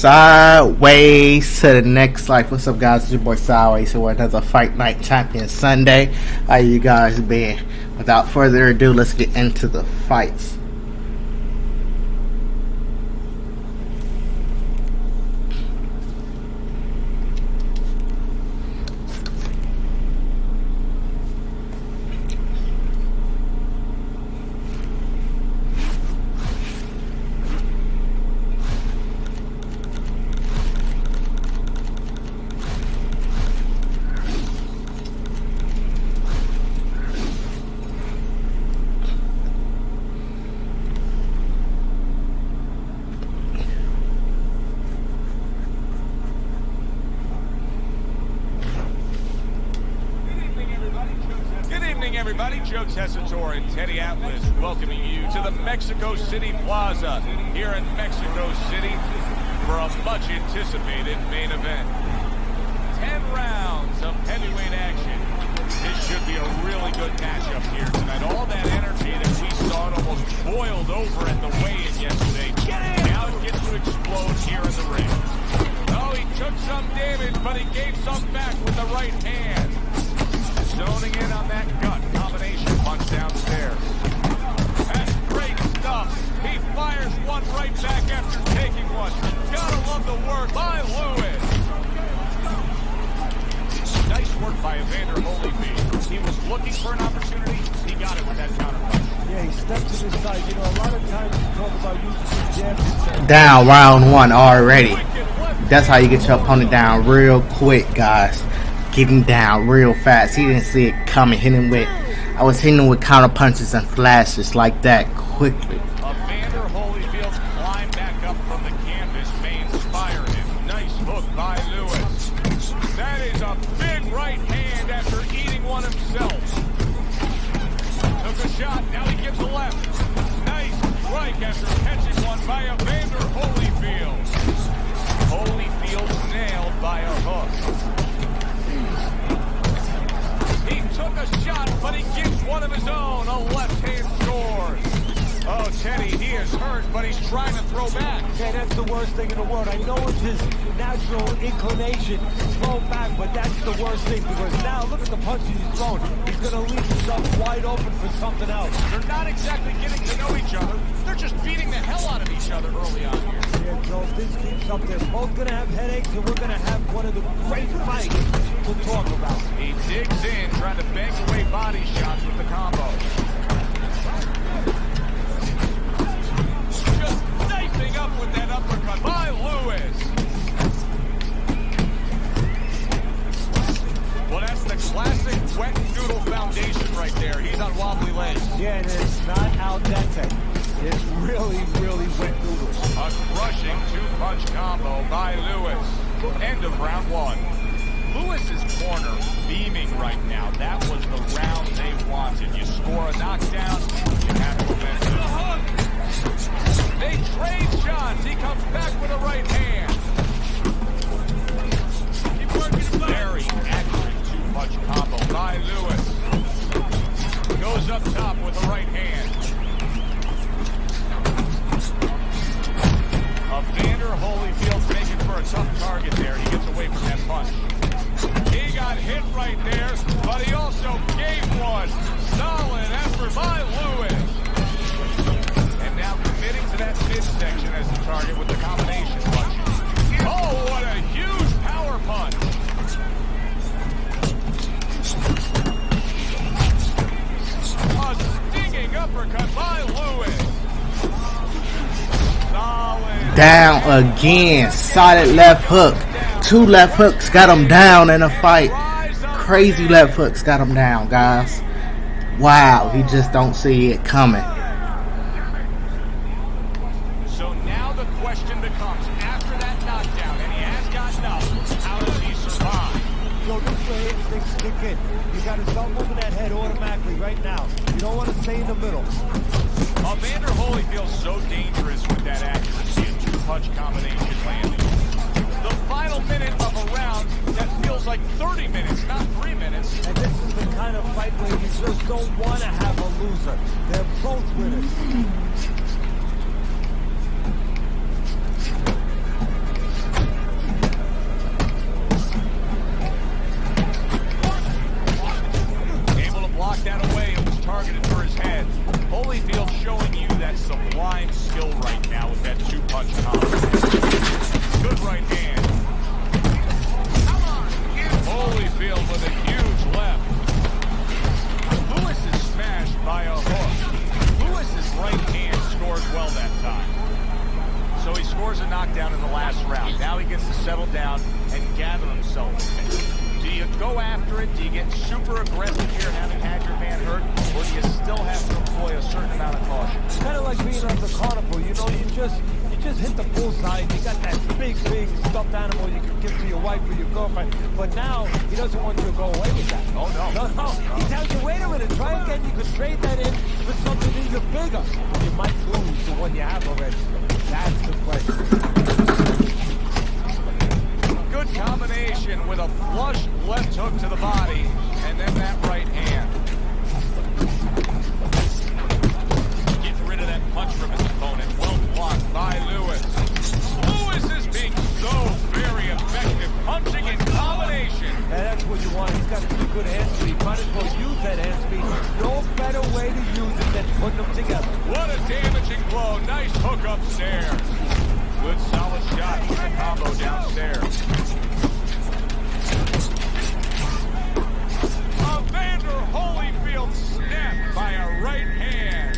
Sideways to the next life. What's up, guys? It's your boy Sideways here with another Fight Night Champion Sunday. How you guys been? Without further ado, let's get into the fights. Everybody, Joe Tessitore and Teddy Atlas welcoming you to the Mexico City Plaza here in Mexico City for a much anticipated main event. 10 rounds of heavyweight action. This should be a really good matchup here tonight. All that energy that we saw, it almost boiled over at the weigh-in yesterday. Now it gets to explode here in the ring. Oh, he took some damage, but he gave some back with the right hand. Zoning in on that gut combination punch downstairs. That's great stuff. He fires one right back after taking one. Gotta love the work by Lewis. Nice work by Evander Holyfield. He was looking for an opportunity. He got it with that counter punch. Yeah, he stepped to the side. You know, a lot of times you talk about using jabs. Down round one already. That's how you get your opponent down real quick, guys. Getting down real fast. He didn't see it coming. I was hitting him with counter punches and flashes like that quickly. Evander Holyfield's climb back up from the canvas may inspire him. Nice hook by Lewis. That is a big right hand after eating one himself. Took a shot. Now he gives a left. Nice strike after catching one by Evander Holyfield. Holyfield nailed by a hook. He took a shot, but he gives one of his own. A left-hand scores. Oh, Teddy, he is hurt, but he's trying to throw back. Okay, that's the worst thing in the world. I know it's his natural inclination to throw back, but that's the worst thing because now look at the punches he's throwing. He's going to leave himself wide open for something else. They're not exactly getting to know each other. They're just beating the hell out of each other early on here. Yeah, Joe, if this keeps up, they're both going to have headaches, and we're going to have one of the great fights we'll talk about. He digs in, trying to bang away body shots with the combo. Just knifing up with that uppercut by Lewis. Well, that's the classic wet noodle foundation right there. He's on wobbly legs. Yeah, and it's not al dente. It's really, really wet noodles. A crushing two-punch combo by Lewis. End of round one. Lewis's corner beaming right now. That was the round they wanted. You score a knockdown, you have momentum. They trade shots. He comes back with a right hand. Keep working. Very accurate two-punch combo by Lewis. Goes up top with the right hand. Evander Holyfield's making for a tough target there. He gets away from that punch. He got hit right there, but he also gave one. Solid effort by Lewis. And now committing to that midsection as the target with the combination punch. Oh, what a huge power punch. A stinging uppercut by Lewis. Solid. Down again. Solid left hook. Two left hooks got him down in a fight. Crazy left hooks got him down, guys. Wow, he just don't see it coming. So now the question becomes, after that knockdown, and he has gotten up, how does he survive? So this way things kick in. You got to start moving that head automatically right now. You don't want to stay in the middle. Evander Holyfield's so dangerous with that accuracy and two-punch combination landing. The final minute of a round that feels like 30 minutes, not 3 minutes. And this is the kind of fight where you just don't want to have a loser. They're both winners. knockdown in the last round. Now he gets to settle down and gather himself. Do you go after it? Do you get super aggressive here having had your man hurt? Or do you still have to employ a certain amount of caution? It's kind of like being on the carnival, you know, you just hit the bullseye. You got that big stuffed animal you can give to your wife or your girlfriend. But now, he doesn't want you to go away with that. Oh, no. No. He tells you, wait a minute, try again. You can trade that in for something even bigger. You might lose the one you have already. That's the question. Good combination with a flush left hook to the body, and then that right hand. Gets rid of that punch from his opponent. Well blocked by Lewis. Lewis is being so very effective, punching in combination. And that's what you want. He's got pretty good hand speed. Might as well use that hand speed. No better way to use it than putting them together. What a damaging blow. Nice hook upstairs. Good solid shot. With the combo downstairs. Evander Holyfield snapped by a right hand.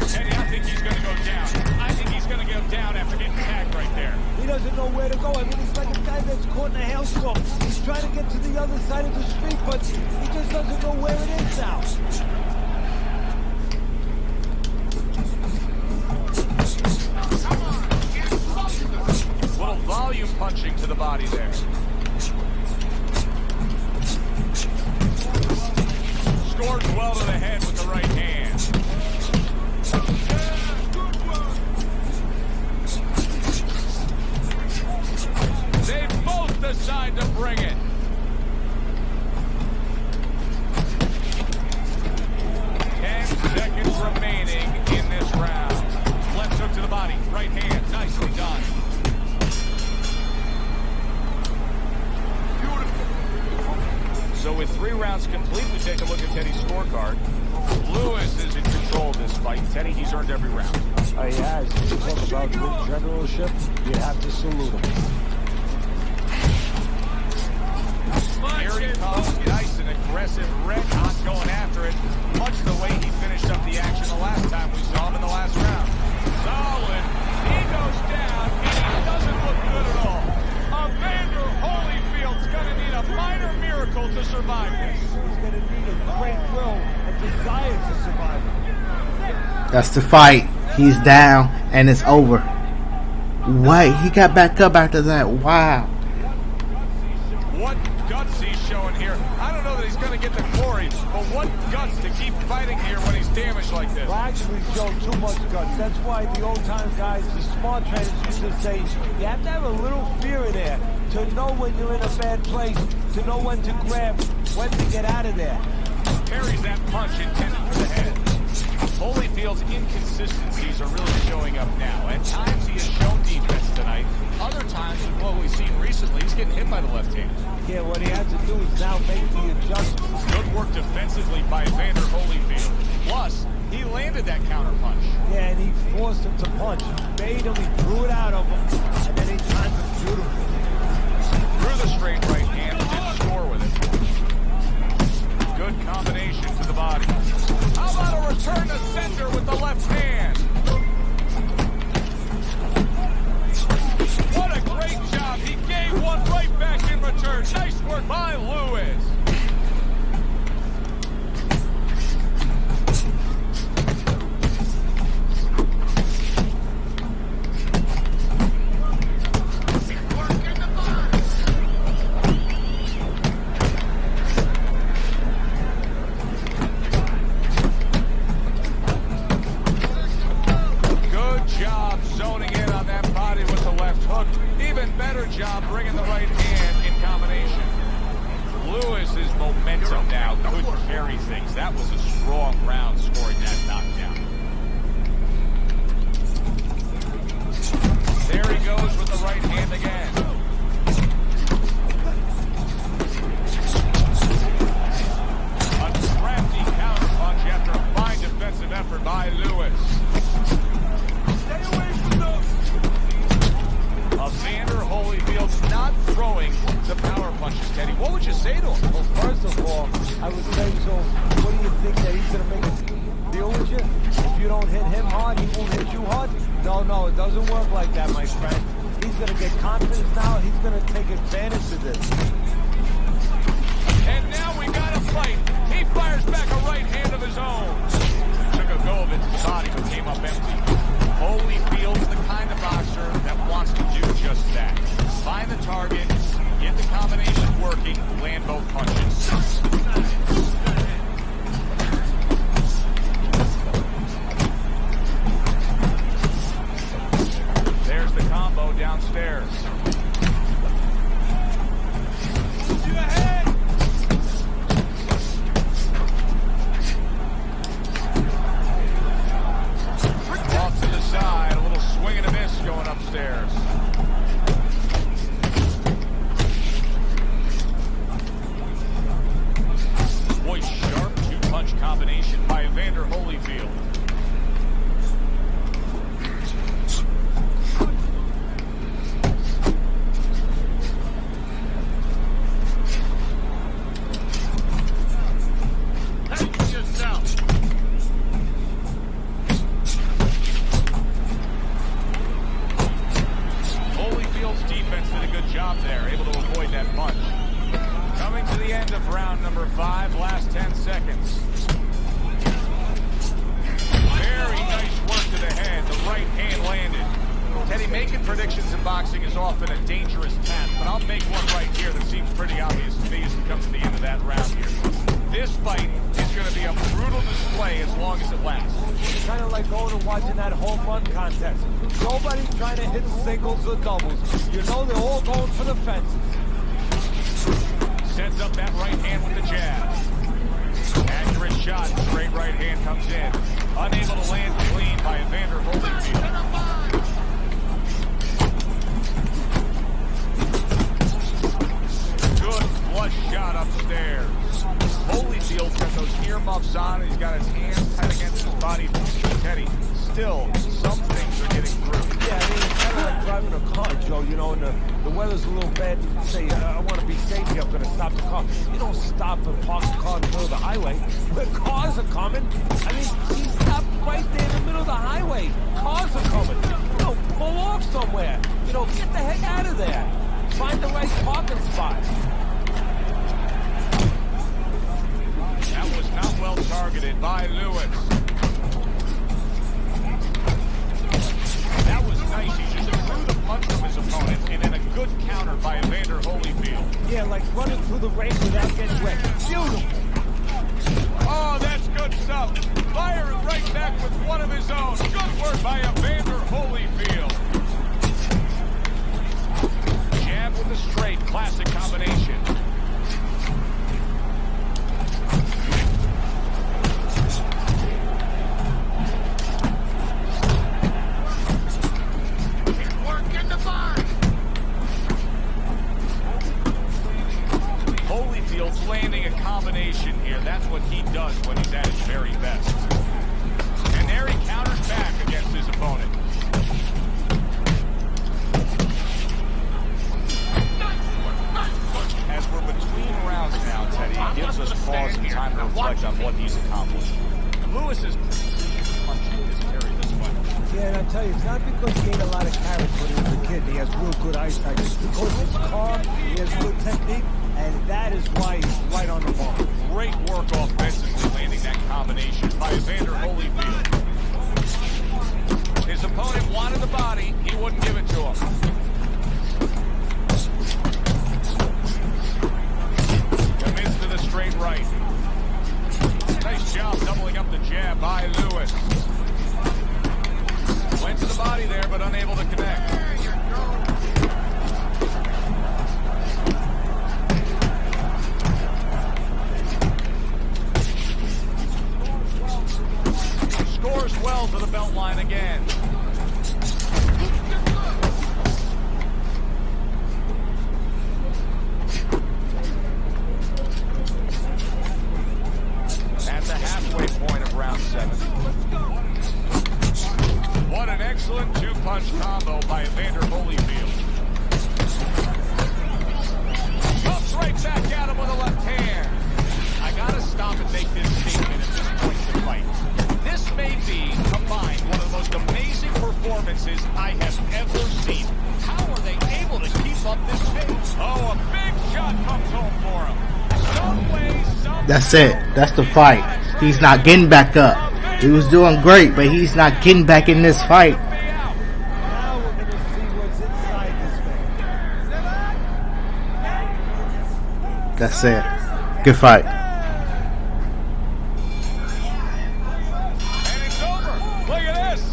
Teddy, I think he's going to go down. I think he's going to go down after getting tagged right there. He doesn't know where to go. I mean, he's like a guy that's caught in a hailstorm. He's trying to get to the other side of the street, but he just doesn't know where it is now. Little volume punching to the body there. Scores well to the head with the right hand. They both decide to bring it. Seconds remaining in this round. Left hook to the body, right hand, nicely done. Beautiful. So with 3 rounds complete, we take a look at Teddy's scorecard. Lewis is in control of this fight. Teddy, he's earned every round. He has. You talk about good generalship, you have to salute him. Here he comes, nice and aggressive, red hot going after it, much the way he finished up the action the last time we saw him in the last round. Solid, he goes down, and he doesn't look good at all. Evander Holyfield's gonna need a minor miracle to survive this. He's gonna need a great will and desire to survive. That's the fight. He's down, and it's over. Wait, he got back up after that. Wow. What guts he's showing here. I don't know that he's going to get the glory, but what guts to keep fighting here when he's damaged like this. Well, actually, showed too much guts. That's why the old-time guys, the smart trainers, used to say you have to have a little fear in there to know when you're in a bad place, to know when to grab, when to get out of there. Parries that punch intended for the head. Holyfield's inconsistencies are really showing up now. At times he has shown defense tonight. Other times, with what we've seen recently, he's getting hit by the left hand. Yeah, what he has to do is now make the adjustments. Good work defensively by Evander Holyfield. Plus, he landed that counter punch. Yeah, and he forced him to punch. He made him, he threw it out of him, and then he timed it beautifully. Threw the straight right hand, didn't score with it. Good combination to the body. How about a return to center with the left hand? What a great job. He gave one right back in return. Nice work by Lewis. Job bringing the right hand in combination. Lewis's momentum now could carry things. That was a strong round scoring that knockdown. There he goes with the right hand again. A crafty counterpunch after a fine defensive effort by Lewis. Stay away from those. Evander Holyfield's not throwing the power punches, Teddy. What would you say to him? Well, first of all, I would say, so what do you think that he's going to make a deal with you? If you don't hit him hard, he won't hit it doesn't work like that, my friend. He's going to get confidence now. He's going to take advantage of this. And now we got a fight. He fires back a right hand of his own. Took a go of it to the body, but came up empty. Holyfield's the kind of boxer that wants to do just that. Find the target, get the combination working, land both punches. There's the combo downstairs. Off to the side, a little swing and a miss going upstairs. Boy, sharp two-punch combination by Evander Holyfield. Holyfield's defense did a good job there, able to avoid that punch. Coming to the end of round number 5, last 10 seconds. Very nice work to the head, the right hand landed. Teddy, making predictions in boxing is often a dangerous task, but I'll make one right here that seems pretty obvious to me as we come to the end of that round here. This fight is going to be a brutal display as long as it lasts. It's kind of like going and watching that home run contest. Nobody's trying to hit singles or doubles. You know they're all going for the fences. Sets up that right hand with the jab. Accurate shot, straight right hand comes in. Unable to land clean by Evander Holyfield. Good flush shot upstairs. Holyfield's got those earmuffs on, and he's got his hands tight against his body. Teddy, still, some things are getting through. Yeah, I mean, it's kind of like driving a car, Joe, you know, and the weather's a little bad. You say, I want to be safe here, I'm going to stop the car. You don't stop and park the car in the middle of the highway where cars are coming. I mean, he stopped right there in the middle of the highway. Cars are coming. You know, pull off somewhere. You know, get the heck out of there. Find the right parking spot. That was not well targeted by Lewis. That was nice. He just threw the punch from his opponent, and then a good counter by Evander Holyfield. Yeah, like running through the race without getting wet. Beautiful. Oh, that's good stuff. Firing right back with one of his own. Good work by Evander Holyfield. Jab with a straight, classic combination. Holyfield's landing a combination here. That's what he does when he's at his very best. And there he counters back against his opponent. As we're between rounds now, Teddy, it gives us pause and time to reflect on what he's accomplished. Lewis is punching his carry this way. Yeah, and I tell you, it's not because he ate a lot of carrots when he was a kid. He has real good eyesight. It's because he's calm, he has good technique, and that is why he's right on the ball. Great work offensively landing that combination by Evander Holyfield. His opponent wanted the body, he wouldn't give it to him. Commits to the straight right. Nice job doubling up the jab by Lewis. Went to the body there, but unable to connect. Scores well to the belt line again. That's it. That's the fight. He's not getting back up. He was doing great, but he's not getting back in this fight. Now we're going to see what's inside this man. That's it. Good fight. And it's over. Look at this.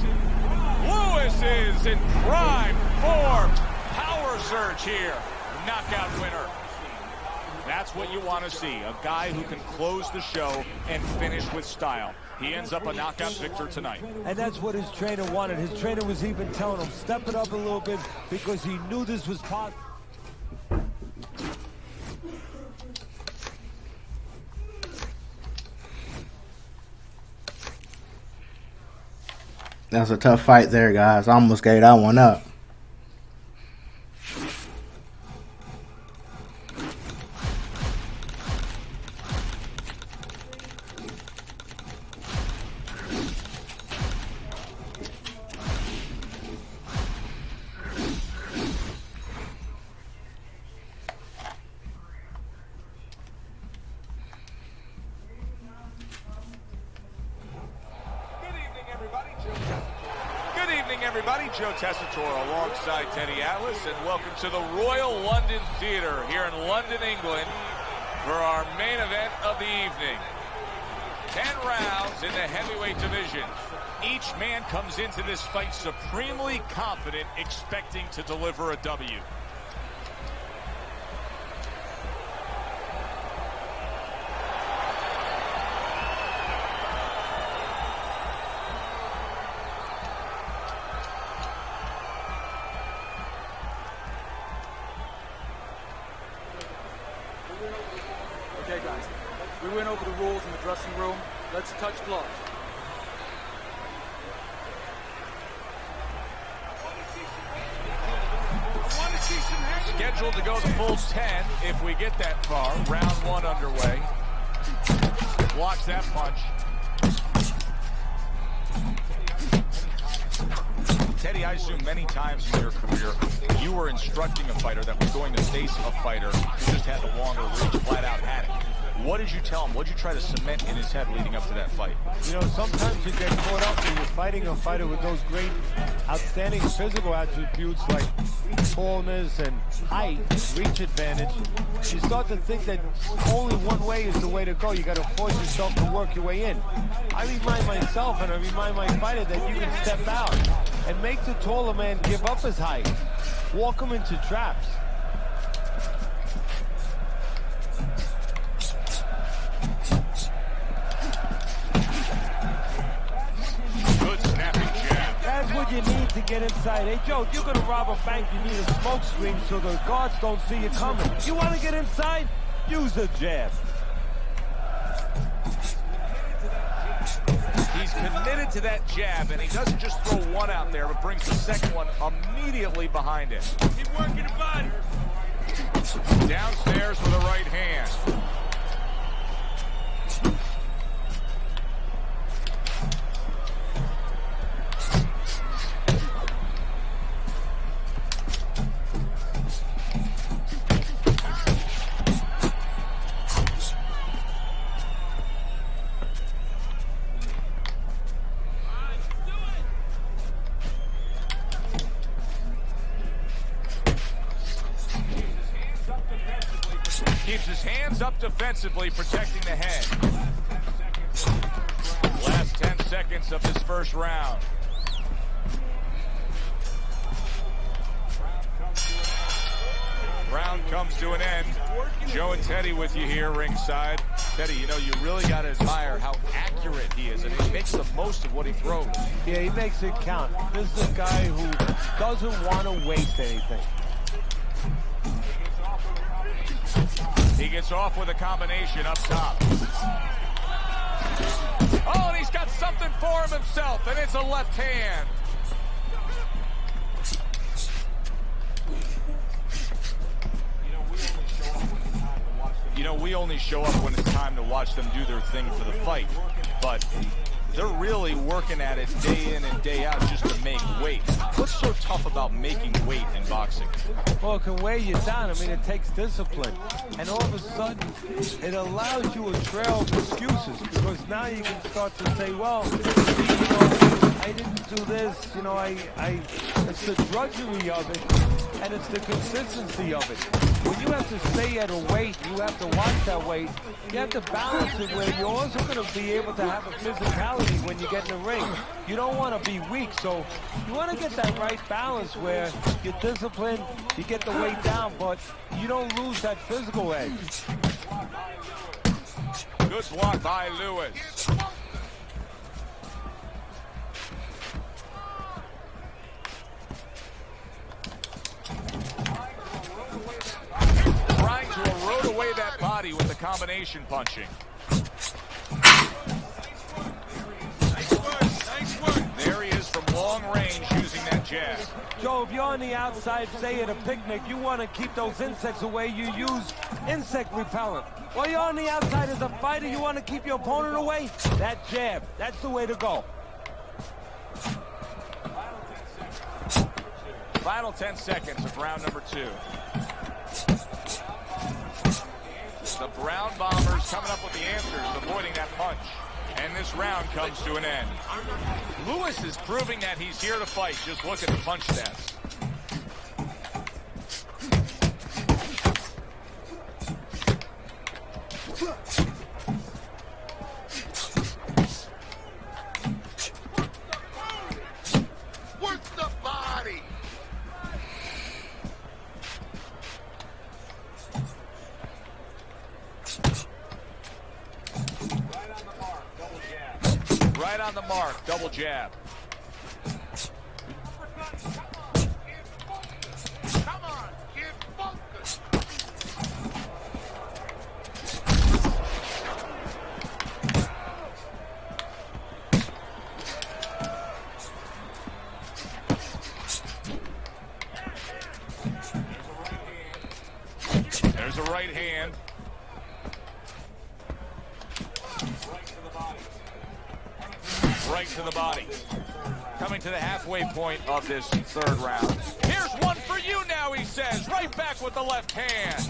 Lewis is in prime form. Power surge here. Knockout winner. That's what you want to see. A guy who can close the show and finish with style. He ends up a knockout victor tonight. And that's what his trainer wanted. His trainer was even telling him, step it up a little bit, because he knew this was possible. That was a tough fight there, guys. I almost gave that one up. Everybody, Joe Tessitore alongside Teddy Atlas, and welcome to the Royal London Theatre here in London, England, for our main event of the evening. 10 rounds in the heavyweight division. Each man comes into this fight supremely confident, expecting to deliver a W. Okay, guys, we went over the rules in the dressing room. Let's touch gloves. Scheduled to go the full 10 if we get that far. Round one underway. Blocks that punch. Teddy, I assume many times in your career, you were instructing a fighter that was going to face a fighter who just had the longer reach, flat out had it. What did you tell him? What did you try to cement in his head leading up to that fight? You know, sometimes you get caught up when you're fighting a fighter with those great, outstanding physical attributes like tallness and height, reach advantage. You start to think that only one way is the way to go. You got to force yourself to work your way in. I remind myself and I remind my fighter that you can step out and make the taller man give up his height. Walk him into traps. What you need to get inside. Hey, Joe, if you're going to rob a bank, you need a smoke screen so the guards don't see you coming. You want to get inside? Use a jab. He's committed to that jab, and he doesn't just throw one out there, but brings the second one immediately behind it. Keep working the body. Downstairs with a right hand. Keeps his hands up defensively, protecting the head. Last 10 seconds of this first round. Round comes to an end. Joe and Teddy with you here ringside. Teddy, you know, you really got to admire how accurate he is, and he makes the most of what he throws. Yeah, he makes it count. This is a guy who doesn't want to waste anything. He gets off with a combination up top. Oh, and he's got something for him himself, and it's a left hand. You know, we only show up when it's time to watch them do their thing for the fight. But they're really working at it day in and day out just to make weight. What's so tough about making weight in boxing? Well, it can weigh you down. I mean, it takes discipline. And all of a sudden, it allows you a trail of excuses, because now you can start to say, well, you know, I didn't do this, you know, it's the drudgery of it, and it's the consistency of it. When you have to stay at a weight, you have to watch that weight, you have to balance it where you're also going to be able to have a physicality when you get in the ring. You don't want to be weak, so you want to get that right balance where you're disciplined, you get the weight down, but you don't lose that physical edge. Good block by Lewis. Trying to erode away that body with the combination punching. There he is from long range using that jab. Joe, if you're on the outside, say at a picnic, you want to keep those insects away, you use insect repellent. While you're on the outside as a fighter, you want to keep your opponent away, that jab, that's the way to go. Final 10 seconds of round number 2. The Brown Bombers coming up with the answers, avoiding that punch. And this round comes to an end. Lewis is proving that he's here to fight. Just look at the punch stats. Work the body. Right on the mark, double jab. Come on, get focused. There's a right hand. Right to the body. Coming to the halfway point of this third round. Here's one for you now, he says. Right back with the left hand.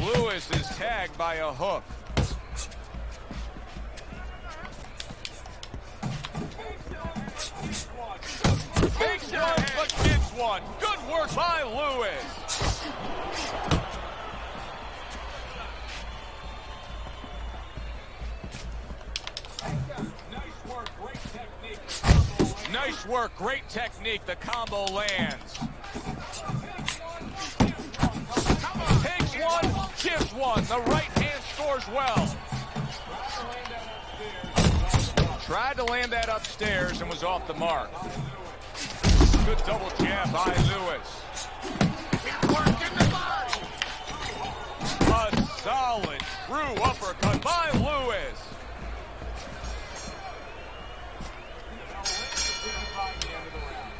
Lewis is tagged by a hook. Fakes one, but gets one. Good work by Lewis. Nice work, great technique. The combo lands. Takes one, gives one. The right hand scores well. Tried to land that upstairs and was off the mark. Good double jab by Lewis. A solid true uppercut by Lewis.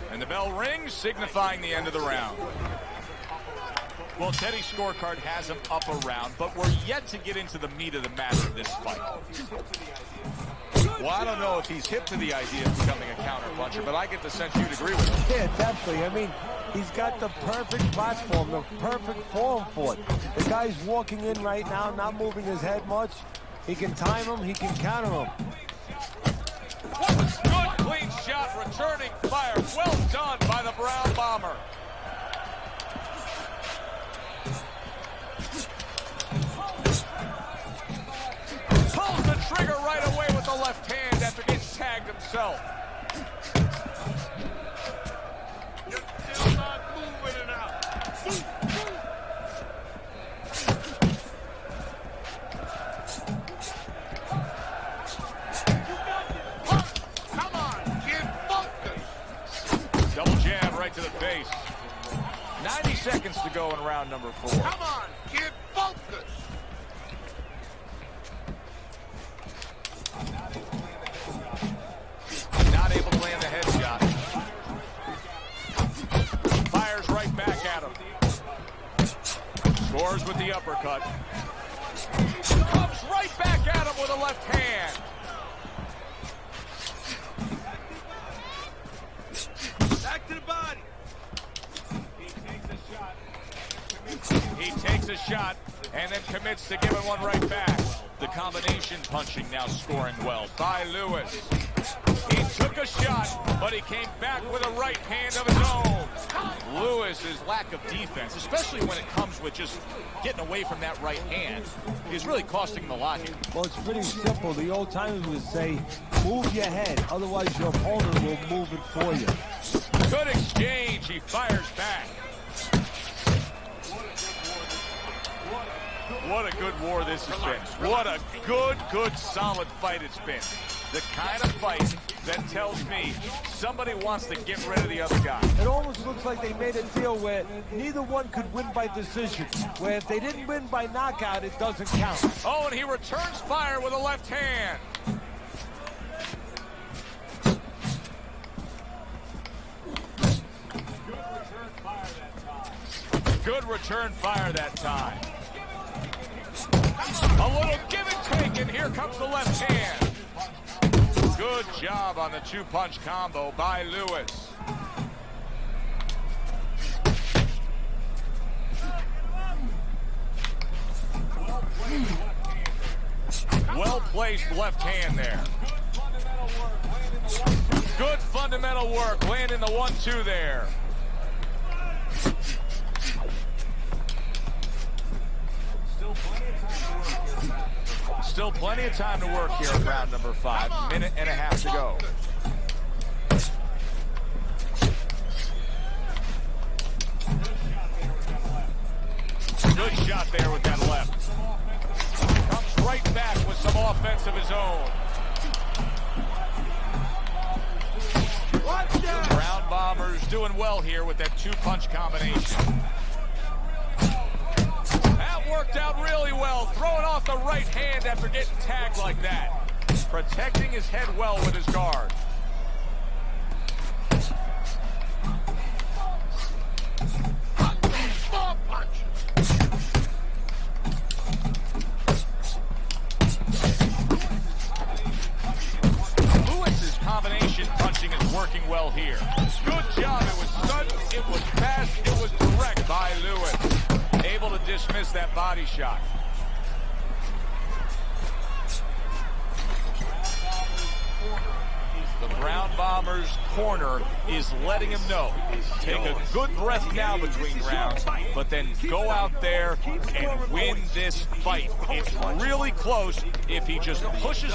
And the bell rings, signifying the end of the round. Well, Teddy's scorecard has him up a round, but we're yet to get into the meat of the matter of this fight. Well, I don't know if he's hip to the idea of becoming a counter-puncher, but I get the sense you'd agree with him. Yeah, definitely. I mean, he's got the perfect platform, the perfect form for it. The guy's walking in right now, not moving his head much. He can time him, he can counter him. Good, clean shot, returning fire. Well done by the Brown Bomber. Pulls the trigger right away with the left hand after getting tagged himself. You're still not moving enough. Come on, get focused. Double jab right to the face. 90 seconds to go in round number 4. Come on, get focused. Not able to land the headshot. Fires right back at him. Scores with the uppercut. Comes right back at him with a left hand. Back to the body. He takes a shot and then commits to giving one right back. The combination punching now scoring well by Lewis. He took a shot, but he came back with a right hand of his own. Lewis's lack of defense, especially when it comes with just getting away from that right hand, is really costing him a lot here. Well, it's pretty simple. The old timers would say, move your head, otherwise your opponent will move it for you. Good exchange. He fires back. What a good war this has been. What a good, solid fight it's been. The kind of fight that tells me somebody wants to get rid of the other guy. It almost looks like they made a deal where neither one could win by decision, where if they didn't win by knockout, it doesn't count. Oh, and he returns fire with a left hand. Good return fire that time. A little give and take, and here comes the left hand. Good job on the two-punch combo by Lewis. Well-placed left hand there. Good fundamental work, landing the 1-2 there. Still plenty of time to work here in round number 5. Minute and a half to go. Good shot there with that left. Comes right back with some offense of his own. The Brown Bombers doing well here with that two-punch combination. Worked out really well, throwing off the right hand after getting tagged like that. Protecting his head well with his guard. Lewis's combination punching is working well here. Good job. It was sudden, it was fast, it was direct by Lewis. Able to dismiss that body shot. The Brown Bombers corner is letting him know. Take a good breath now between rounds, but then go out there and win this fight. It's really close if he just pushes.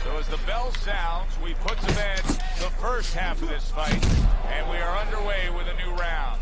So as the bell sounds, we put to bed the first half of this fight, and we are underway with a new round.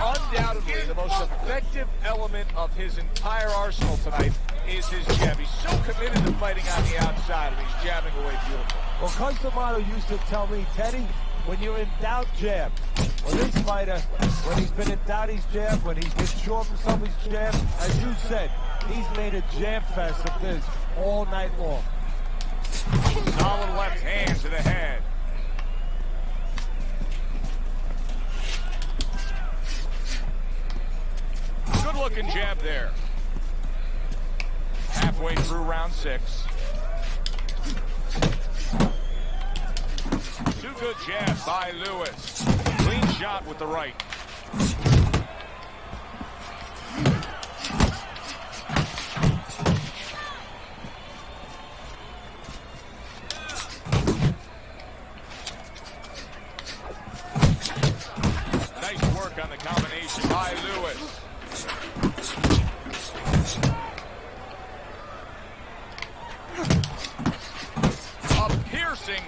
Undoubtedly, the most effective element of his entire arsenal tonight is his jab. He's so committed to fighting on the outside, and he's jabbing away beautiful. Well, Cus D'Amato used to tell me, Teddy, when you're in doubt, jab. Well, this fighter, when he's been in doubt, he's jabbed. When he's been short from somebody's jab, as you said, he's made a jab fest of this all night long. Solid left hand to the head. Good-looking jab there. Halfway through round 6. Two good jabs by Lewis. Clean shot with the right. Nice work on the combination by Lewis.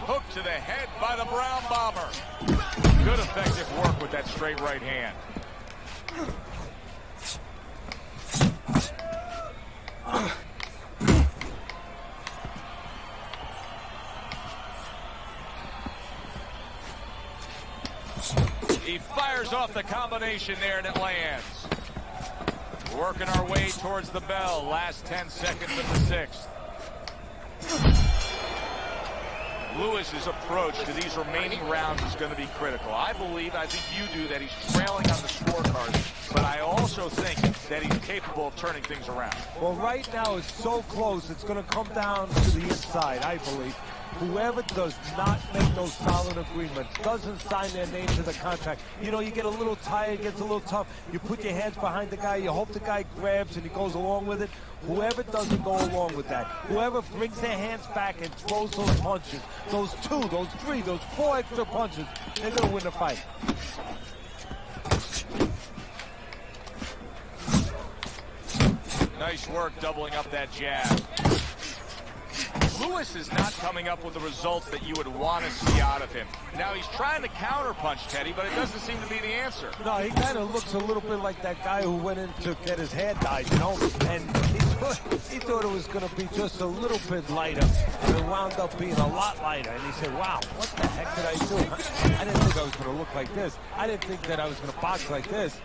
Hook to the head by the Brown Bomber. Good effective work with that straight right hand. He fires off the combination there and it lands. Working our way towards the bell. Last 10 seconds of the sixth. Lewis's approach to these remaining rounds is going to be critical. I think you do, that he's trailing on the scorecard, but I also think that he's capable of turning things around. Well, right now it's so close, it's going to come down to the inside, I believe. Whoever does not make those solid agreements, doesn't sign their name to the contract. You know, you get a little tired, gets a little tough. You put your hands behind the guy, you hope the guy grabs and he goes along with it. Whoever doesn't go along with that, whoever brings their hands back and throws those punches, those 2, those 3, those 4 extra punches, they're going to win the fight. Nice work doubling up that jab. Lewis is not coming up with the results that you would want to see out of him. Now, he's trying to counterpunch, Teddy, but it doesn't seem to be the answer. No, he kind of looks a little bit like that guy who went in to get his hair dyed, you know, and he thought it was going to be just a little bit lighter, and it wound up being a lot lighter. And he said, wow, what the heck did I do? I didn't think I was going to look like this. I didn't think that I was going to box like this.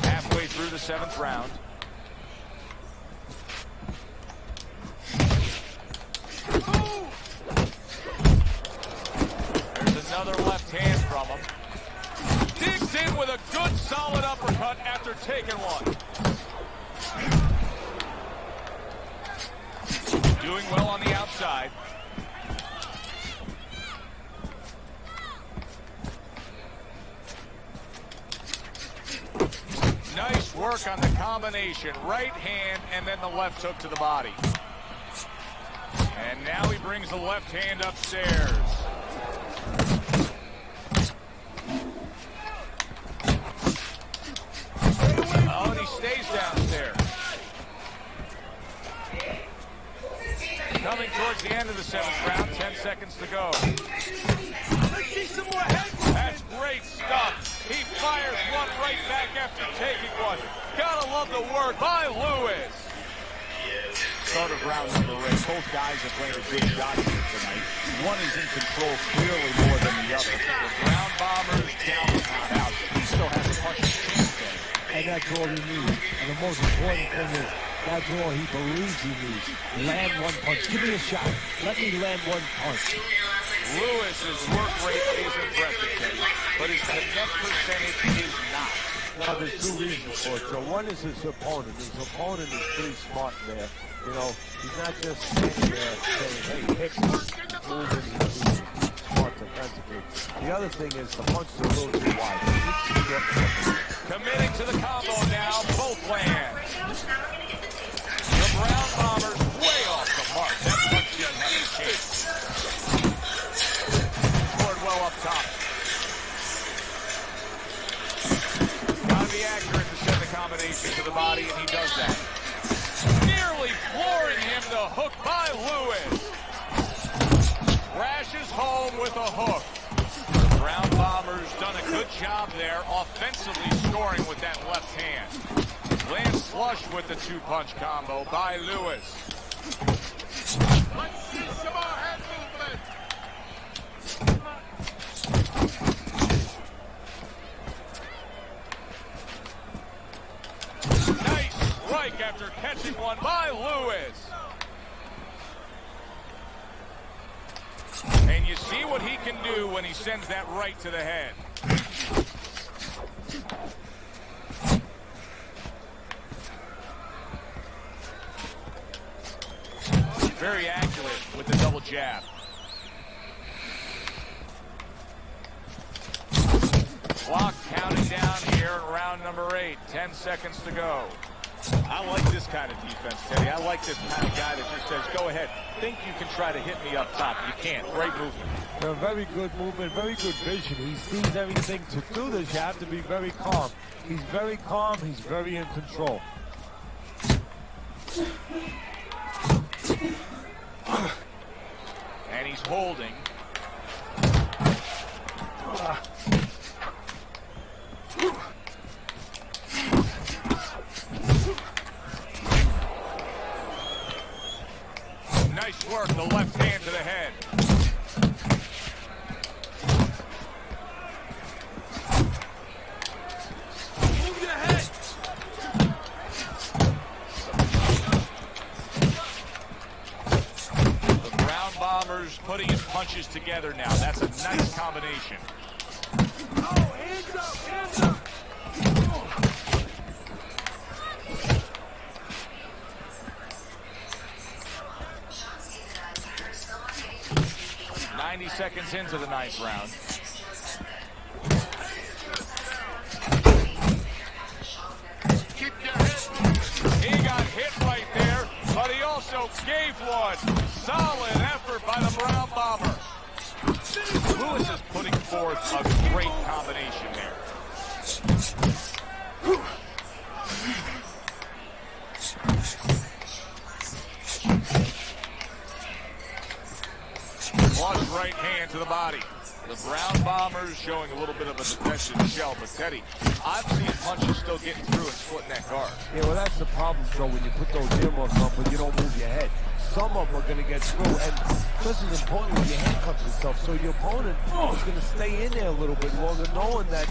Halfway through the 7th round. There's another left hand from him. Digs in with a good solid uppercut after taking one. Doing well on the outside. Nice work on the combination. Right hand and then the left hook to the body. And now he brings the left hand upstairs. Oh, and he stays downstairs. Coming towards the end of the 7th round, 10 seconds to go. Let's see some more head. That's great stuff. He fires one right back after taking one. Gotta love the work by Lewis. Start of round number 8. Both guys have landed big shots here tonight. One is in control clearly more than the other. The ground bombers down and not out. He still has a puncher's chance there. And that's all he needs. And the most important thing is, that's all he believes he needs. Land one punch. Give me a shot. Let me land one punch. Lewis's work rate is impressive, Teddy, but his connect percentage is not. Well, there's 2 reasons for it. So one is his opponent. His opponent is pretty smart there. You know, he's not just standing there saying, hey, hit me, moving, he's smart defensively. The other thing is the punch is a little too wide. Committing to the combo now, both land. The Brown Bombers way off the mark. That punch doesn't have a chance. Scored well up top. Gotta be accurate to send the combination to the body, and he does that. Nearly flooring him, the hook by Lewis. Crashes home with a hook. The Brown Bombers done a good job there, offensively scoring with that left hand. Lands flush with the 2-punch combo by Lewis. Let's see some more head movement. Nice strike after catching one by Lewis. And you see what he can do when he sends that right to the head. Very accurate with the double jab. Clock counting down here in round number 8. 10 seconds to go. I like this kind of defense, Teddy. I like this kind of guy that just says, go ahead. Think you can try to hit me up top. You can't. Great movement. A very good movement, very good vision. He sees everything. To do this, you have to be very calm. He's very calm. He's very in control. And he's holding. Nice work, the left hand to the head. punches together now. That's a nice combination. Oh, hands up, hands up. 90 seconds into the 9th round. Keep your head moving. He got hit right there, but he also gave one. Solid effort by the Brown Bomber. Lewis is putting forth a great combination there. Launch right hand to the body. The Brown Bombers showing a little bit of a defensive shell, but Teddy, I've seen punches still getting through and splitting that guard. Yeah, well, that's the problem, Joe, when you put those earmuffs on, but you don't move your head. Some of them are going to get through, and this is important when you handcuff yourself, so your opponent is going to stay in there a little bit longer, knowing that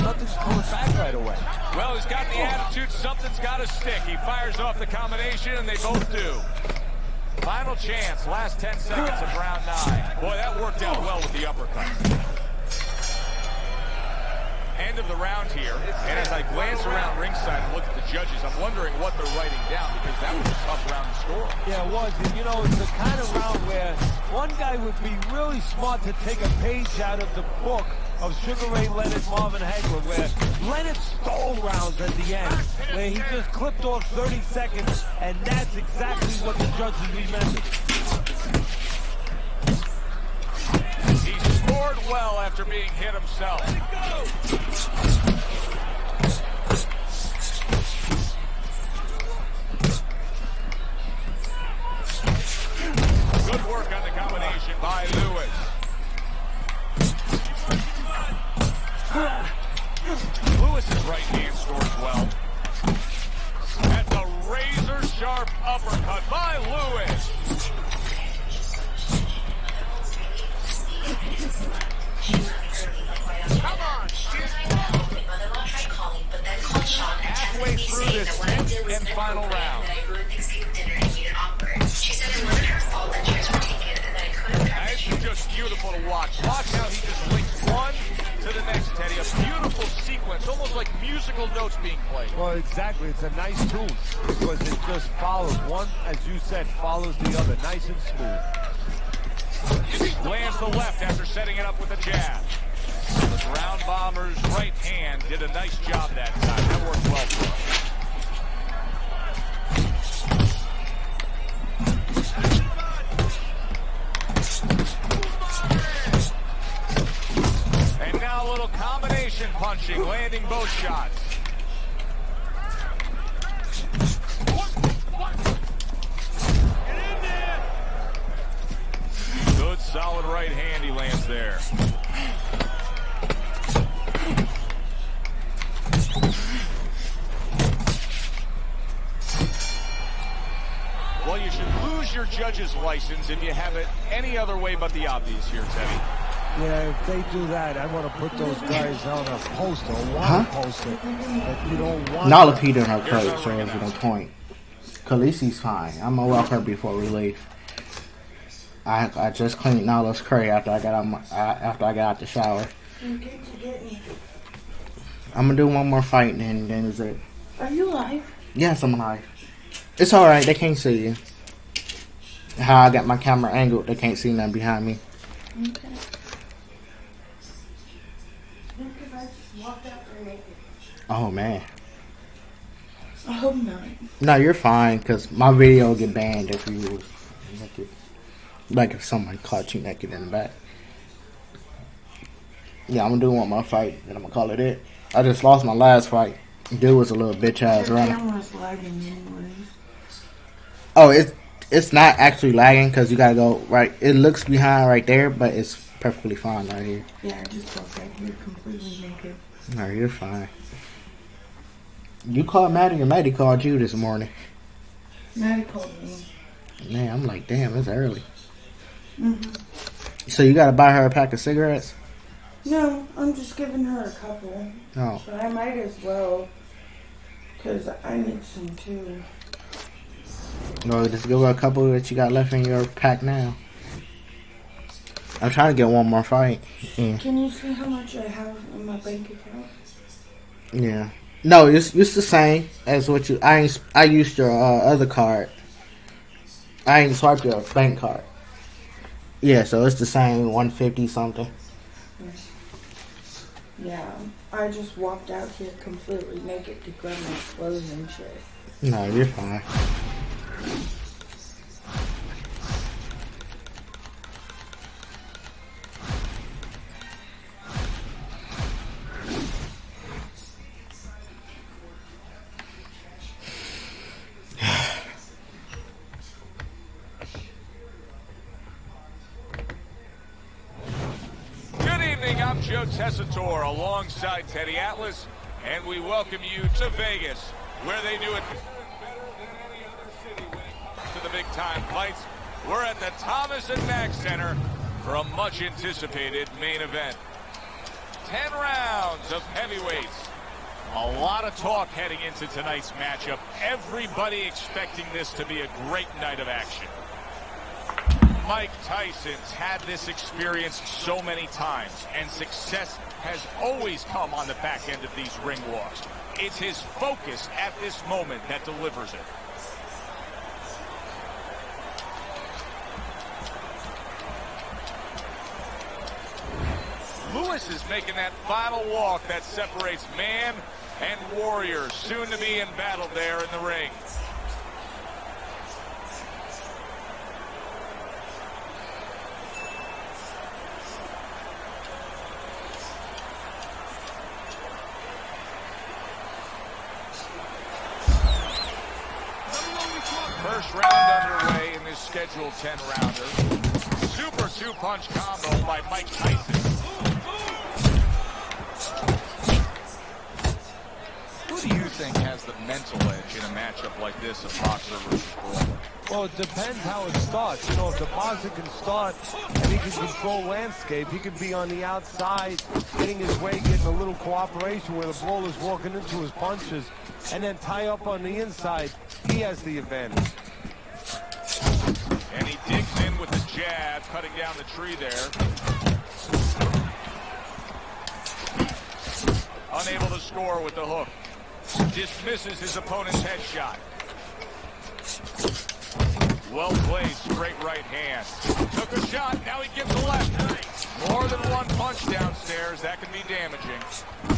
nothing's coming back right away. Well, he's got the attitude, something's got to stick. He fires off the combination, and they both do. Final chance, last 10 seconds of round 9. Boy, that worked out well with the uppercut. End of the round here, and as I glance around ringside and look at the judges, I'm wondering what they're writing down, because that was a tough round to score. Yeah, it was. And, you know, it's the kind of round where one guy would be really smart to take a page out of the book of Sugar Ray Leonard, Marvin Hagler, where Leonard stole rounds at the end, where he just clipped off 30 seconds, and that's exactly what the judges remembered. He scored well after being hit himself. Good work on the combination by Lewis. Lewis's right hand scores well. That's a razor-sharp uppercut by Lewis. Come on, Halfway through this 10th and final round. That's just beautiful to watch. Watch how he just links one to the next, Teddy. A beautiful sequence, almost like musical notes being played. Well, exactly. It's a nice tune because it just follows. One, as you said, follows the other. Nice and smooth. Lands the left after setting it up with a jab. The Brown Bombers' right hand did a nice job that time. That worked well for him. And now a little combination punching, landing both shots. Good solid right hand he lands there. Well, you should lose your judge's license if you have it any other way but the obvious here, Teddy. Yeah, if they do that, I want to put those guys on a poster, one poster, that you don't want. Nala peed in her coat, so there's no point. Khaleesi's fine. I'm gonna walk her before we leave. I just cleaned Nala's crate after I got out the shower. I'm gonna do one more fight and then is it. Are you live? Yes, I'm live. It's alright, they can't see you. How I got my camera angled, they can't see nothing behind me. Okay. Look, if I just walked out there naked. Oh man. I hope not. No, you're fine, because my video will get banned if you was naked. Like if someone caught you naked in the back. Yeah, I'm gonna do one more fight, and I'm gonna call it. I just lost my last fight. Dude was a little bitch ass Your runner. camera's lagging anyways. Oh, it's not actually lagging because you gotta go right. It looks behind right there, but it's perfectly fine right here. Yeah, I just felt like you're completely naked. No, you're fine. You called Maddie, or Maddie called you this morning. Maddie called me. Man, I'm like, damn, it's early. Mm-hmm. So you gotta buy her a pack of cigarettes? No, I'm just giving her a couple. Oh. But I might as well, because I need some too. No, just give her a couple that you got left in your pack now. I'm trying to get one more fight. Yeah. Can you see how much I have in my bank account? Yeah. No, it's the same as what you. I used your other card. I ain't swiped your bank card. Yeah, so it's the same 150 something. Yeah, I just walked out here completely naked to grab my clothes and shit. No, you're fine. I'm Joe Tessitore alongside Teddy Atlas, and we welcome you to Vegas, where they do it better than any other city when it comes to the big-time fights. We're at the Thomas & Mack Center for a much-anticipated main event. 10 rounds of heavyweights. A lot of talk heading into tonight's matchup. Everybody expecting this to be a great night of action. Mike Tyson's had this experience so many times, and success has always come on the back end of these ring walks. It's his focus at this moment that delivers it. Lewis is making that final walk that separates man and warrior, soon to be in battle there in the ring. First round underway in this scheduled 10-rounder. Super two-punch combo by Mike Tyson. Who do you think has the mental edge in a matchup like this of boxer versus brawler? Well, it depends how it starts. You know, if the boxer can start and he can control landscape, he can be on the outside, getting his way, getting a little cooperation where the brawler's walking into his punches, and then tie up on the inside, he has the advantage. And he digs in with the jab, cutting down the tree there. Unable to score with the hook. Dismisses his opponent's headshot. Well placed, straight right hand. Took a shot, now he gives a left. More than one punch downstairs, that can be damaging.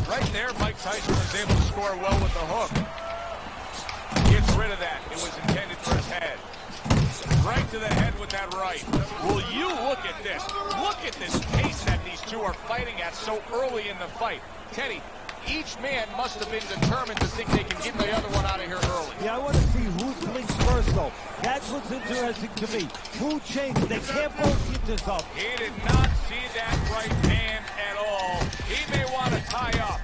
Right there, Mike Tyson was able to score well with the hook. Gets rid of that, it was intended for his head. Right to the head with that right. Will you look at this? Look at this pace that these two are fighting at so early in the fight. Teddy, each man must have been determined to think they can get the other one out of here early. Yeah, I want to see who blinks first, though. That's what's interesting to me. Who changed? They can't both get this up. He did not see that right hand at all. He may want to tie up.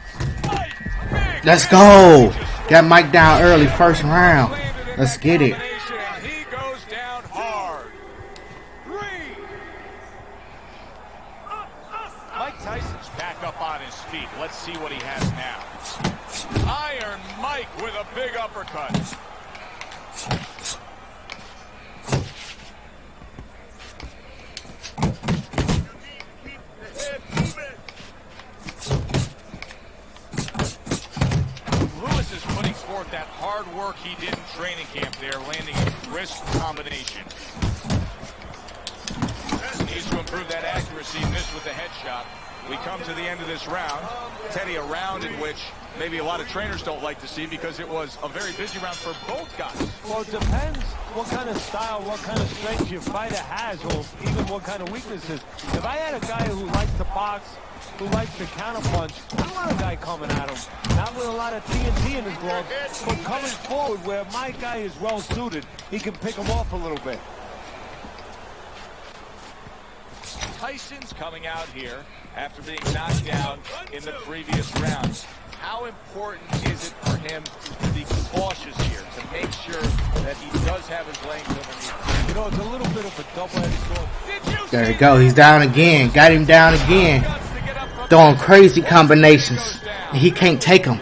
Mike, let's go. Got Mike down early, first round. Let's get it. He goes down hard. Mike Tyson's back up on his feet. Let's see what he has now. Iron Mike with a big uppercut. Lewis is putting forth that hard work he did in training camp there, landing a crisp combination. Needs to improve that accuracy, missed with the headshot. We come to the end of this round. Teddy, a round in which maybe a lot of trainers don't like to see because it was a very busy round for both guys. Well, it depends what kind of style, what kind of strength your fighter has, or even what kind of weaknesses. If I had a guy who likes to box, who likes to counterpunch, I don't want a guy coming at him. Not with a lot of TNT in his glove, but coming forward where my guy is well suited, he can pick him off a little bit. Tyson's coming out here after being knocked down in the previous rounds. How important is it for him to be cautious here, to make sure that he does have his legs underneath? You know, it's a little bit of a double-edged sword. There we go. He's down again. Got him down again. Throwing crazy combinations. He can't take them.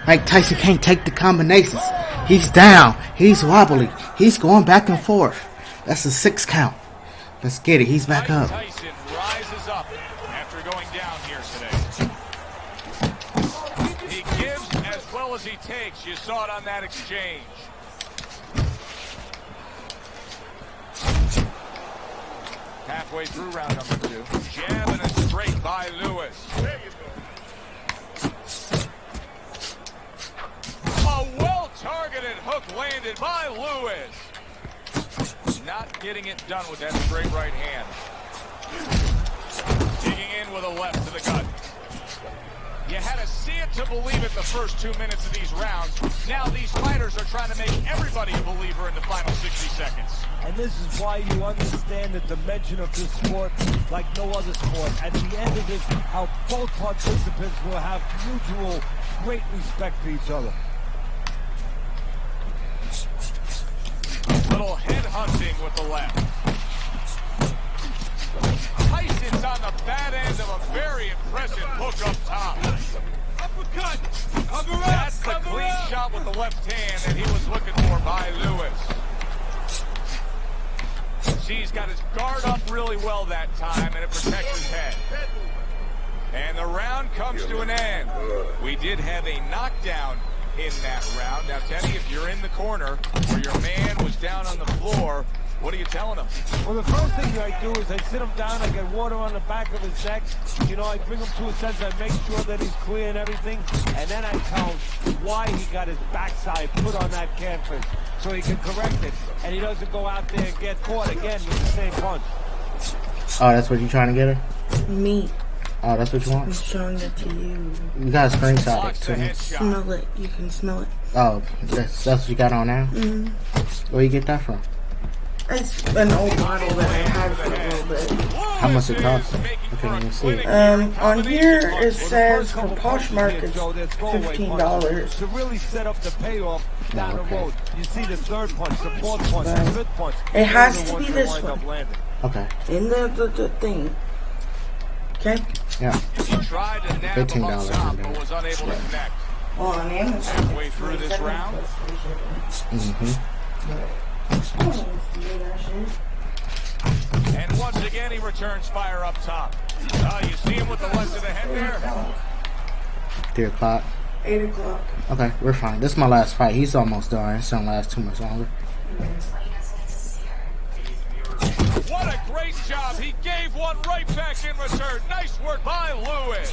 Mike Tyson can't take the combinations. He's down. He's wobbly. He's going back and forth. That's a 6 count. Let's get it. He's back up. Tyson rises puncher going down here today. He gives as well as he takes. You saw it on that exchange. Halfway through round number 2. Jabbing it straight by Lewis. There you go. A well-targeted hook landed by Lewis. Not getting it done with that straight right hand. Digging in with a left to the gut. You had to see it to believe it the first 2 minutes of these rounds. Now these fighters are trying to make everybody a believer in the final 60 seconds. And this is why you understand the dimension of this sport like no other sport. At the end of this, how both participants will have mutual great respect for each other. Little head hunting with the left. Tyson's on the bad end of a very impressive hook up top. Uppercut. Cover up. That's the clean shot with the left hand that he was looking for by Lewis. See, he's got his guard up really well that time, and it protects his head. And the round comes to an end. We did have a knockdown in that round. Now, Teddy, if you're in the corner where your man was down on the floor, what are you telling him? Well, the first thing I do is I sit him down, I get water on the back of his neck. You know, I bring him to a sense, I make sure that he's clear and everything. And then I tell him why he got his backside put on that canvas so he can correct it. And he doesn't go out there and get caught again with the same punch. Oh, that's what you're trying to get her? Me. Oh, that's what you I'm want? showing it to you. You gotta screenshot it Blocks to the me. headshot. Smell it. You can smell it. Oh, that's what you got on now? Mm-hmm. Where you get that from? It's an old model that I had for a little bit. How much it cost? I can't even see it. On here it says for Poshmark it's $15. To really set up the payoff down the road. You see the third punch, the fourth punch, the Right. fifth punch. It has Those are to the be ones this that wind one. up landing. Okay. In the thing. Okay? Yeah. He tried to nab him $15 up top, in there. but was unable to connect. Well, on Amazon. Halfway through this round. Mm-hmm. And once again, he returns fire up top. You see him with the left of the head there? 3 o'clock. 8 o'clock. Okay, we're fine. This is my last fight. He's almost done. It's gonna last too much longer. What a great job. He gave one right back in return. Nice work by Lewis.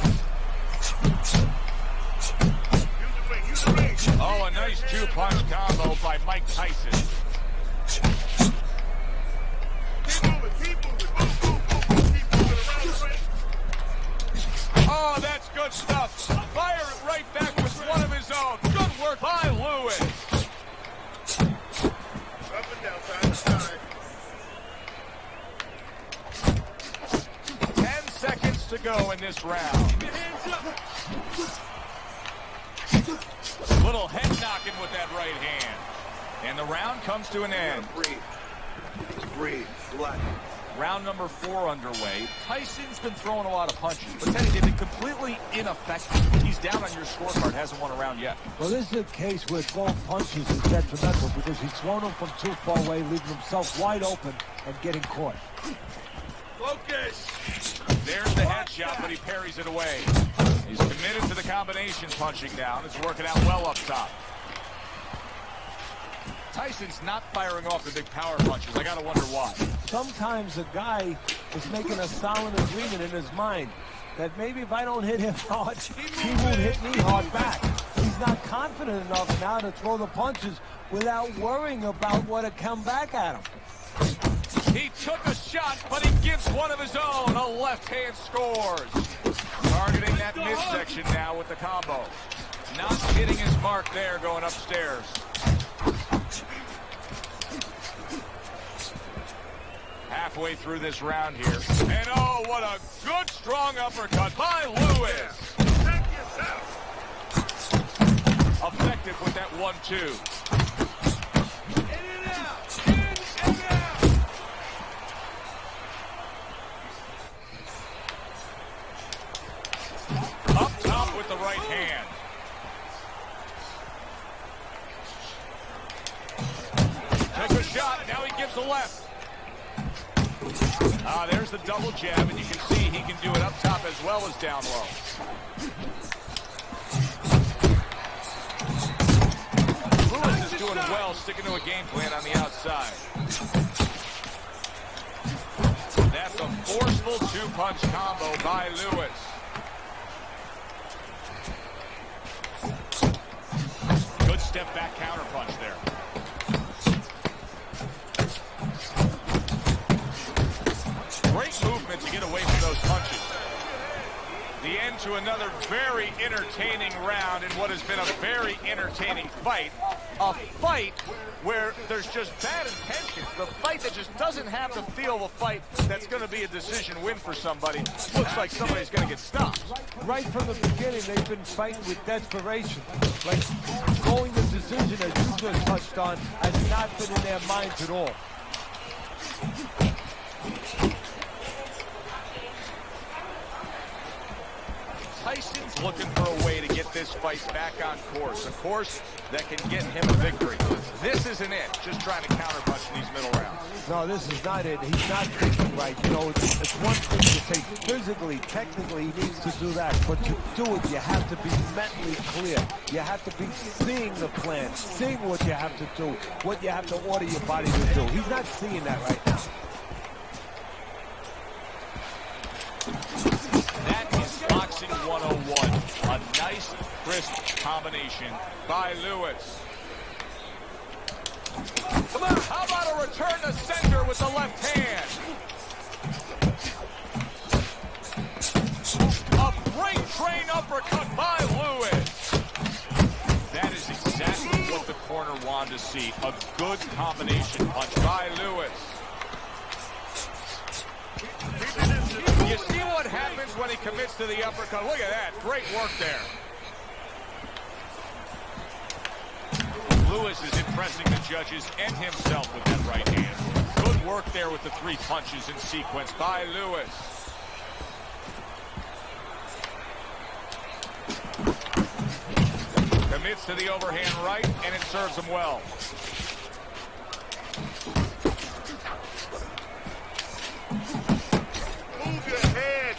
Oh, a nice 2-punch combo by Mike Tyson. Keep moving. Keep moving. Move, move, move. Keep moving around the ring. Oh, that's good stuff. Fire it right back with one of his own. Good work by Lewis. Up and down, side to side. 10 seconds to go in this round. Keep your hands up. Little head knocking with that right hand. And the round comes to an end. Breathe. Breathe. Relax. Round number 4 underway. Tyson's been throwing a lot of punches, but Teddy, they've been completely ineffective. He's down on your scorecard, hasn't won a round yet. Well, this is a case where throwing punches is detrimental because he's thrown them from too far away, leaving himself wide open and getting caught. Focus. There's the headshot, but he parries it away. He's committed to the combination punching now. It's working out well up top. Tyson's not firing off the big power punches. I gotta wonder why. Sometimes a guy is making a solid agreement in his mind that maybe if I don't hit him hard, he won't hit me hard back. He's not confident enough now to throw the punches without worrying about what to come back at him. He took a shot, but he gives one of his own. A left hand scores. Targeting that midsection now with the combo. Not hitting his mark there going upstairs. Halfway through this round here. And oh, what a good strong uppercut by Lewis. Check yourself. Effective with that 1-2. In and out. In and out. Up top with the right hand. Took a shot, now he gives a left. There's the double jab, and you can see he can do it up top as well as down low. Lewis is doing well, sticking to a game plan on the outside. That's a forceful two-punch combo by Lewis. Good step back counter punch there. Great movement to get away from those punches. The end to another very entertaining round in what has been a very entertaining fight. A fight where there's just bad intention. The fight that just doesn't have the feel of a fight that's going to be a decision win for somebody. Looks like somebody's going to get stopped. Right from the beginning, they've been fighting with desperation. Like, going the decision, as you just touched on, has not been in their minds at all. Tyson's looking for a way to get this fight back on course. A course that can get him a victory. This isn't it. Just trying to counterpunch in these middle rounds. No, this is not it. He's not thinking right. You know, it's one thing to say physically, technically, he needs to do that. But to do it, you have to be mentally clear. You have to be seeing the plan, seeing what you have to do, what you have to order your body to do. He's not seeing that right now. That is Boxing 101. A nice, crisp combination by Lewis. Come on, how about a return to center with the left hand? A freight train uppercut by Lewis. That is exactly what the corner wanted to see. A good combination punch by Lewis. You see what happens when he commits to the uppercut. Look at that. Great work there. Lewis is impressing the judges and himself with that right hand. Good work there with the three punches in sequence by Lewis. Commits to the overhand right, and it serves him well. Move your head.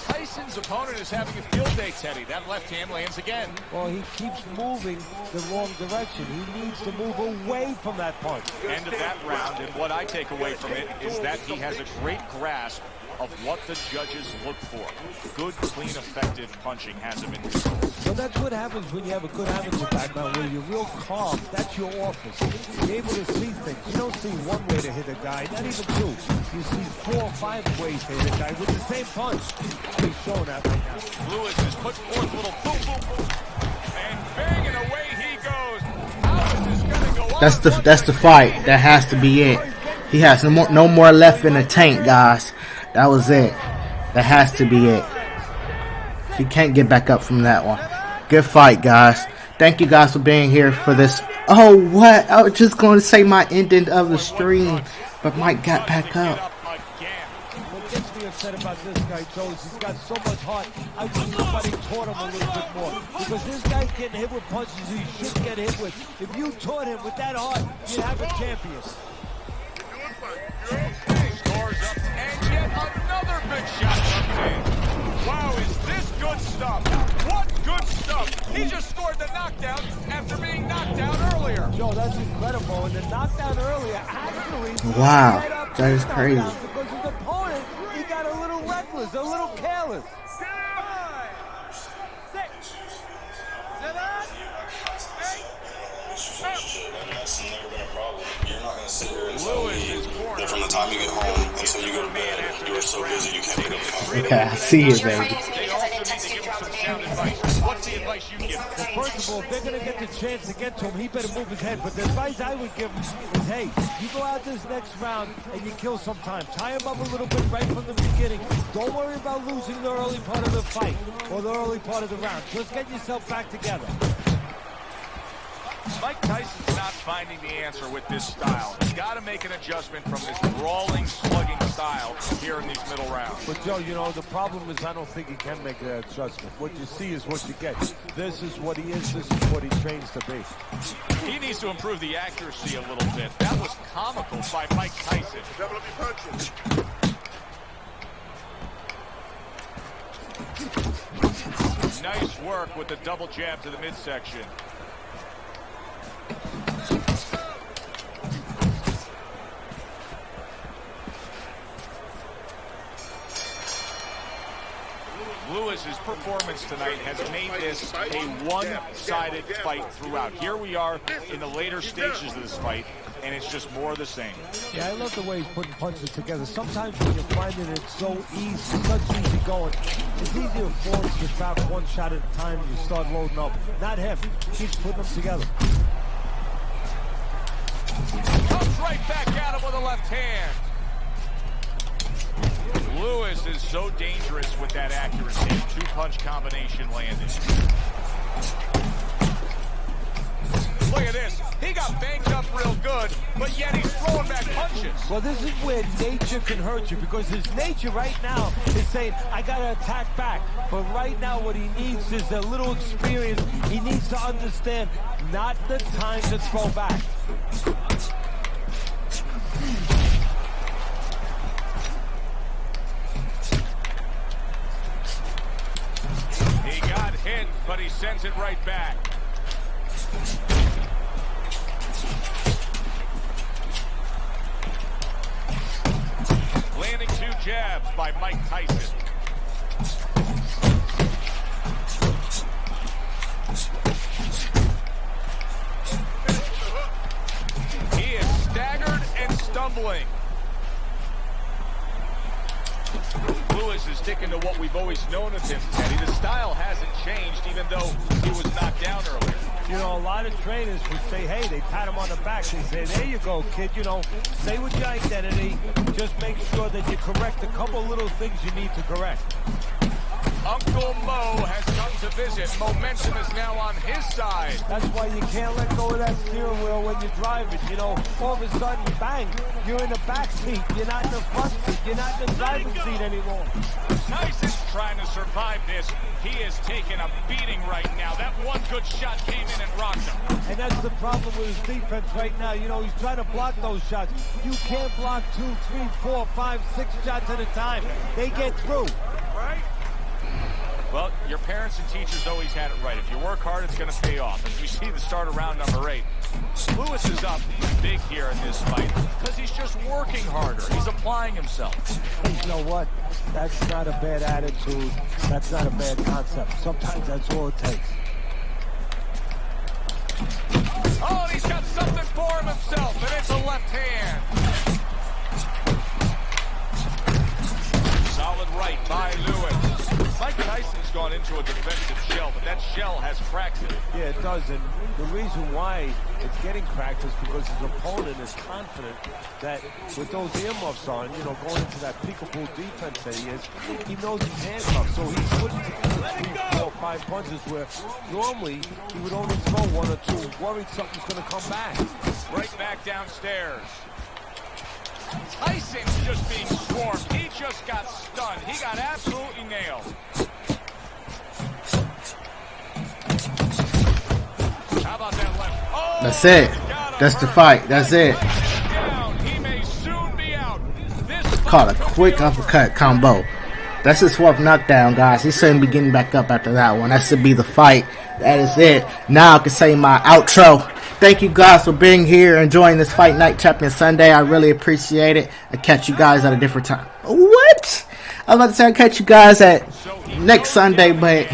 Tyson's opponent is having a field day, Teddy. That left hand lands again. Well, he keeps moving the wrong direction. He needs to move away from that punch. End of that round, and what I take away from it is that he has a great grasp of what the judges look for. Good, clean, effective punching has him in control. So that's what happens when you have a good amateur background, where you're real calm. That's your office. You're able to see things. You don't see one way to hit a guy, not even two. You see 4 or 5 ways to hit a guy with the same punch. He's showing that right now. Lewis has put forth a little boom, boom, boom. And bang, and away he goes. How is this going to go on? That's the fight. That has to be it. He has no more left in the tank, guys. That was it. That has to be it. He can't get back up from that one. Good fight, guys. Thank you guys for being here for this. Oh, what? I was just going to say my ending of the stream, but Mike got back up. What gets me upset about this guy, Joe, is he's got so much heart. I wish somebody taught him a little bit more. Because this guy's getting hit with punches he shouldn't get hit with. If you taught him with that heart, you'd have a champion. Scores up, and yet another big shot comes in. Wow, is this good stuff? What good stuff? He just scored the knockdown after being knocked out earlier. Joe, that's incredible. And the knockdown earlier actually... Wow, that is crazy. Because his opponent, he got a little reckless, a little careless. 5, 6, 7, 8, That's never been a problem. You're not going to sit here and tell Lewis me is cornered. that from the time you get home until you go to bed, you are so busy you can't pick up the phone. Okay, I see it, baby. They also need to give him some sound advice. What's the advice you give? Well, first of all, if they're going to get the chance to get to him, he better move his head. But the advice I would give him is, hey, you go out this next round and you kill some time. Tie him up a little bit right from the beginning. Don't worry about losing the early part of the fight or the early part of the round. Just get yourself back together. Mike Tyson's not finding the answer with this style. He's got to make an adjustment from this brawling, slugging style here here in these middle rounds. But Joe, you know, the problem is I don't think he can make that adjustment. What you see is what you get. This is what he is. This is what he trains to be. He needs to improve the accuracy a little bit. That was comical by Mike Tyson. Devil be punching. Nice work with the double jab to the midsection. Lewis's performance tonight has made this a one-sided fight throughout. Here we are in the later stages of this fight, and it's just more of the same. Yeah, I love the way he's putting punches together. Sometimes when you're finding it so easy, such easy going, it's easier for him to trap one shot at a time and you start loading up. Not him. He keeps putting them together. Comes right back at him with a left hand. Lewis is so dangerous with that accuracy. Two-punch combination landed. Look at this. He got banged up real good, but yet he's throwing back punches. Well, this is where nature can hurt you, because his nature right now is saying, I got to attack back. But right now what he needs is a little experience. He needs to understand not the time to throw back. He got hit, but he sends it right back. Landing two jabs by Mike Tyson. He is staggered and stumbling. Lewis is sticking to what we've always known of him, Teddy. The style hasn't changed, even though he was knocked down earlier. You know, a lot of trainers would say, hey, they pat him on the back. They say, there you go, kid. You know, stay with your identity. Just make sure that you correct a couple little things you need to correct. Uncle Mo has come to visit. Momentum is now on his side. That's why you can't let go of that steering wheel when you're driving. You know, all of a sudden, bang, you're in the back seat. You're not in the front seat. You're not in the driving seat anymore. Tyson's trying to survive this. He is taking a beating right now. That one good shot came in and rocked him. And that's the problem with his defense right now. You know, he's trying to block those shots. You can't block 2, 3, 4, 5, 6 shots at a time. They get through. Right? Well, your parents and teachers always had it right. If you work hard, it's going to pay off. As we see the start of round number 8. Lewis is up big here in this fight because he's just working harder. He's applying himself. You know what? That's not a bad attitude. That's not a bad concept. Sometimes that's all it takes. Oh, and he's got something for himself, and it's a left hand. Solid right by Lewis. Mike Tyson's gone into a defensive shell, but that shell has cracks in it. Yeah, it does, and the reason why it's getting cracked is because his opponent is confident that with those earmuffs on, you know, going into that peekaboo defense that he is, he knows he's handcuffed, so he's putting 3, 4, 5 punches where normally he would only throw 1 or 2, worried something's going to come back. Right back downstairs. Tyson's just being swarmed. He just got stunned. He got absolutely nailed. How about that left? Oh, That's it. That's the fight. That's it. He may soon be out. Caught a quick uppercut combo. That's his 12th knockdown, guys. He shouldn't be getting back up after that one. That should be the fight. That is it. Now I can say my outro. Thank you guys for being here, enjoying this Fight Night Champion Sunday. I really appreciate it. I'll catch you guys at a different time. What? I was about to say I'll catch you guys at next Sunday, but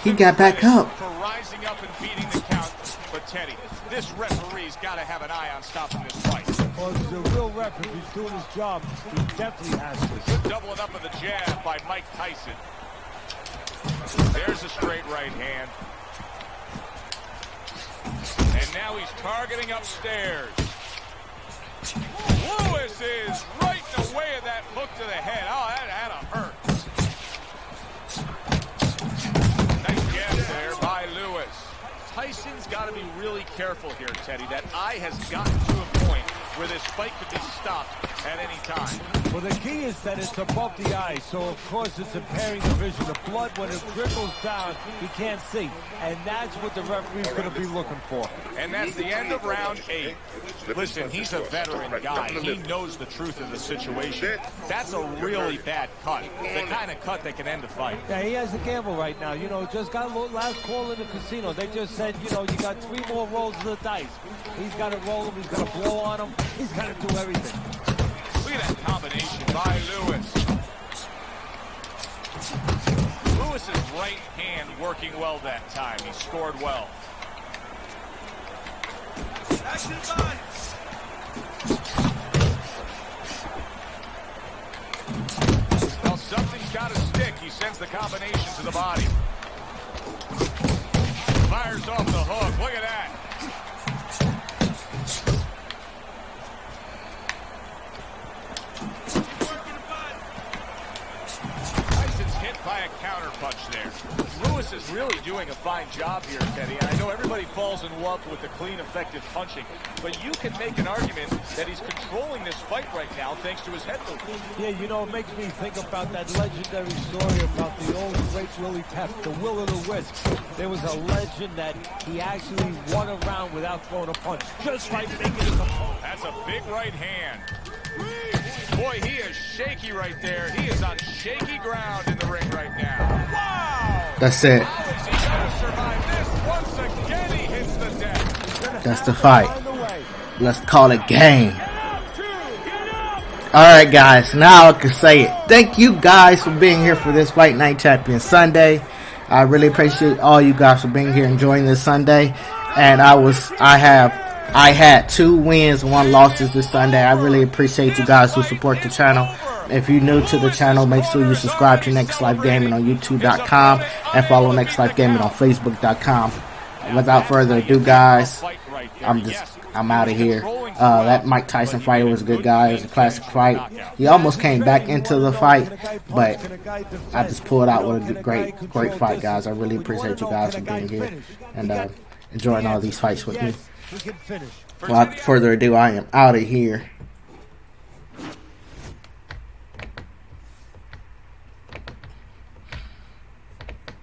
he got back up. For rising up and beating the count. But Teddy, this referee's got to have an eye on stopping this fight. Well, he's a real ref. If he's doing his job, he definitely has to. Good doubling up of the jab by Mike Tyson. There's a straight right hand. And now he's targeting upstairs. Lewis is right in the way of that hook to the head. Oh, that had to hurt. Nice jab there by Lewis. Tyson's got to be really careful here, Teddy. That eye has gotten to a point where this fight could be stopped at any time. Well, the key is that it's above the eye, so of course it's impairing the vision. The blood, when it trickles down, you can't see. And that's what the referee's going to be looking for. And that's the end of round 8. Listen, he's a veteran guy. He knows the truth of the situation. That's a really bad cut. The kind of cut that can end a fight. Yeah, he has a gamble right now. You know, just got a last call in the casino. They just said, you know, you got 3 more rolls of the dice. He's got to roll them. He's got to blow on them. He's got to do everything. Look at that combination by Lewis. Lewis's right hand working well that time. He scored well. Well, something's got to stick. He sends the combination to the body. Fires off the hook. Look at that. Tyson's hit by a counter punch there. Lewis is really doing a fine job here, Teddy. And I know everybody falls in love with the clean, effective punching, but you can make an argument that he's controlling this fight right now thanks to his head movement. Yeah, you know, it makes me think about that legendary story about the old great Willie Pep, the Will o' the Wisp. There was a legend that he actually won a round without throwing a punch, just by making his opponent. That's a big right hand. Boy, he is shaky right there. He is on shaky ground in the ring right now. Wow! That's it. How is he going to survive this? Once again, he hits the deck. That's the fight. Let's call it game. Alright guys, now I can say it. Thank you guys for being here for this Fight Night Champion Sunday. I really appreciate all you guys for being here enjoying this Sunday. And I had 2 wins, 1 losses this Sunday. I really appreciate you guys who support the channel. If you're new to the channel, make sure you subscribe to Next Life Gaming on YouTube.com and follow Next Life Gaming on Facebook.com. Without further ado, guys, I'm out of here. That Mike Tyson fight was a good guy. It was a classic fight. He almost came back into the fight, but I just pulled out with a great fight, guys. I really appreciate you guys for being here and enjoying all these fights with me. Without further ado, I am out of here.